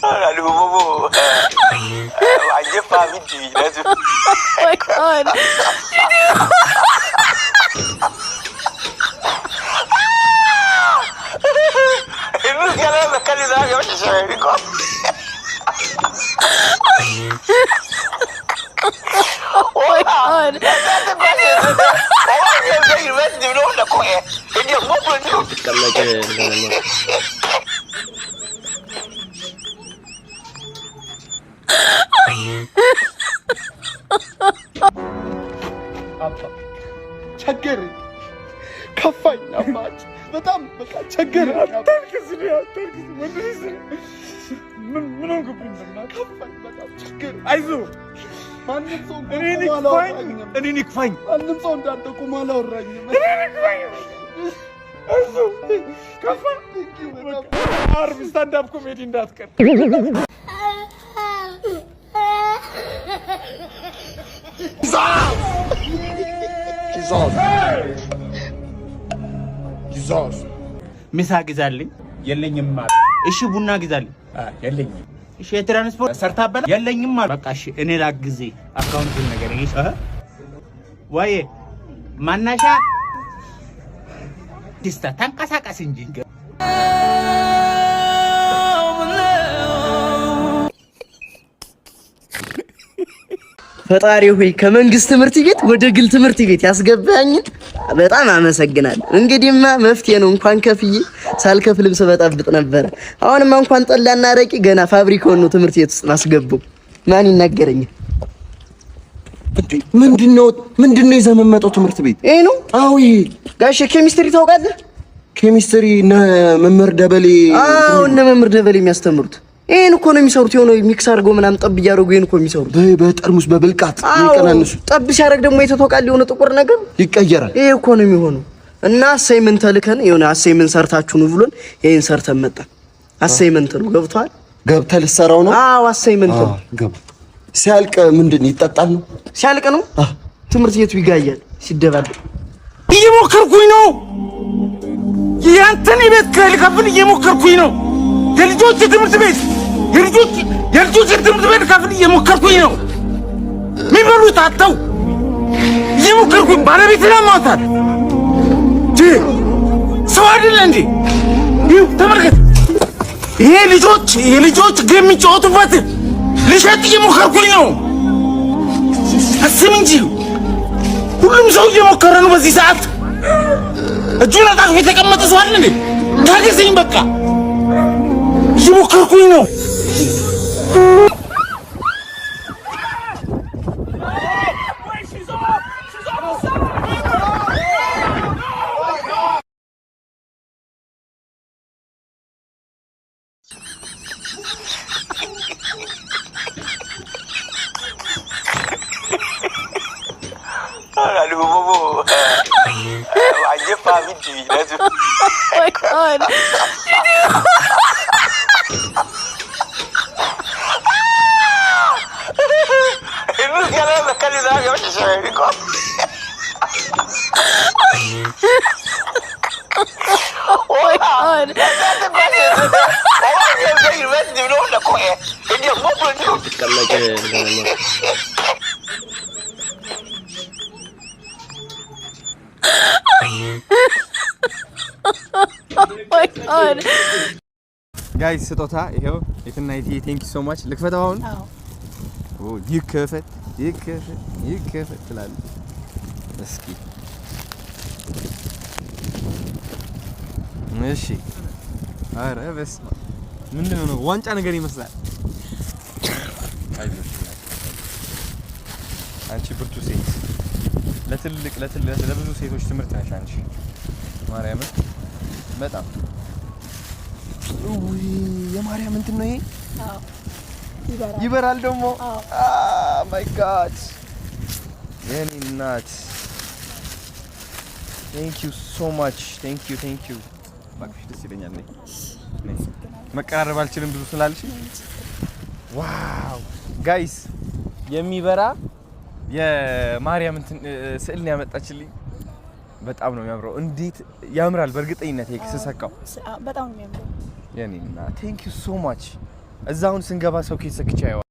Aduh, bobo. Wajib pamit sih. Oh my god. Ini sekarang makan dah ya saya ni kok. Oh my god. Orang yang dah invest di mana nak kau eh? Ini apa pun tu? Kalau ke apa ቸገር ከፋኝ አባት በጣም በቃ ቸገር አታልቅስ ወንድስ ምን ሆንኩኝ ከፋኝ በጣም ቸገር አይዞህ ማንም ሰው እኔን ይክፋኝ ማንም ሰው እንዳደቁም አላወራኝም እኔን ይክፋኝ አይዞህ ከፋኝ አርብ ስታንዳፕ ኮሜዲ እንዳትቀር ኪዛዝ ምሳ ግዛልኝ የለኝም ማለት እሺ ቡና ግዛልኝ የለኝም እሺ የትራንስፖርት ሰርታበላ የለኝም ማለት በቃ እሺ እኔ ላግዜ አካውንቱን ነገር እሺ ወይ ማናሻ ዲስታ ተንቀሳቀስ እንጂ ፈጣሪ ሆይ ከመንግስት ትምህርት ቤት ወደ ግል ትምህርት ቤት ያስገባኝ በጣም አመሰግናለሁ። እንግዲህማ መፍትሄ ነው። እንኳን ከፍዬ ሳልከፍልም ስበጣብጥ ነበር። አሁንማ እንኳን ጠላና አረቂ ገና ፋብሪካው ነው ትምህርት ቤት ውስጥ ማስገባው። ማን ይናገረኛል? ምንድነው የዘመመጠው ትምህርት ቤት? ይሄ ነው። አዎ ይሄ ጋሽ ኬሚስትሪ ታውቃለህ? ኬሚስትሪ እና መምህር ደበሌ አዎ እነ መምህር ደበሌ የሚያስተምሩት ይሄን እኮ ነው የሚሰሩት። የሆነ ሚክስ አድርገው ምናምን ጠብ እያደረጉ ይሄን እኮ የሚሰሩት በጠርሙስ በብልቃት ይቀናንሱ። ጠብ ሲያደርግ ደግሞ የተተወቃል የሆነ ጥቁር ነገር ይቀየራል። ይሄ እኮ ነው የሚሆነው። እና አሳይመንት ተልከን የሆነ አሳይመንት ሰርታችሁ ነው ብሎን ይሄን ሰርተን መጣን። አሳይመንት ነው ገብቷል። ገብተህ ልትሰራው ነው? አዎ አሳይመንት ነው። ገብ ሲያልቅ ምንድን ይጠጣል ነው? ሲያልቅ ነው ትምህርት ቤቱ ይጋያል ሲደባደብ። እየሞከርኩኝ ነው ያንተን ቤት ከልከፍል እየሞከርኩኝ ነው የልጆች ትምህርት ቤት የልጆች ትምህርት ቤት ከፍል እየሞከርኩኝ ነው። የሚበሉት አጥተው እየሞከርኩኝ ባለቤትና ማውጣት ሰው አይደለ እንዴ? ይኸው ተመልከት። ይሄ ልጆች ግን የሚጫወቱበት ልሸጥ እየሞከርኩኝ ነው። አስብ እንጂ ሁሉም ሰው እየሞከረ ነው በዚህ ሰዓት። እጁን አጣጥፎ የተቀመጠ ሰው አለ እንዴ? ታገሰኝ በቃ እየሞከርኩኝ ነው። Aduh, bobo. Wajib pamit sih. Oh my god. Ini sekarang makan dah ya saya ni kok. Oh my god. Orang yang dah invest di mana nak kau eh? Ini apa pun tu? Kalau ke Oh my god. ጋይስ ስጦታ ይሄው የትና የት ቴንክ ዩ ሶ ማች ልክፈተው አሁን ኦ ይከፈት ትላለህ እስኪ እሺ አረ በስመ ምንድነው ነው ዋንጫ ነገር ይመስላል አይዞሽ አንቺ ብርቱ ሴት ለብዙ ሴቶች ትምህርት ነሽ አንቺ ማርያም በጣም ኡይ የማርያም እንትን ነው ይሄ አዎ ይበራል ደግሞ ማይ ጋድ የኔ እናት ቴንክ ዩ ሶ ማች ቴንክ ዩ ባክሽ ደስ ይለኛል ነኝ መቀራረብ አልችልም ብዙ ስላልሽ ዋው ጋይስ የሚበራ የማርያም እንትን ስዕል ነው ያመጣችልኝ። በጣም ነው የሚያምረው። እንዴት ያምራል! በእርግጠኝነት ስሰካው በጣም ነው የሚያምረው። የኔና ቴንክ ዩ ሶ ማች። እዛውን ስንገባ ሰው ኬስ ሰክቻ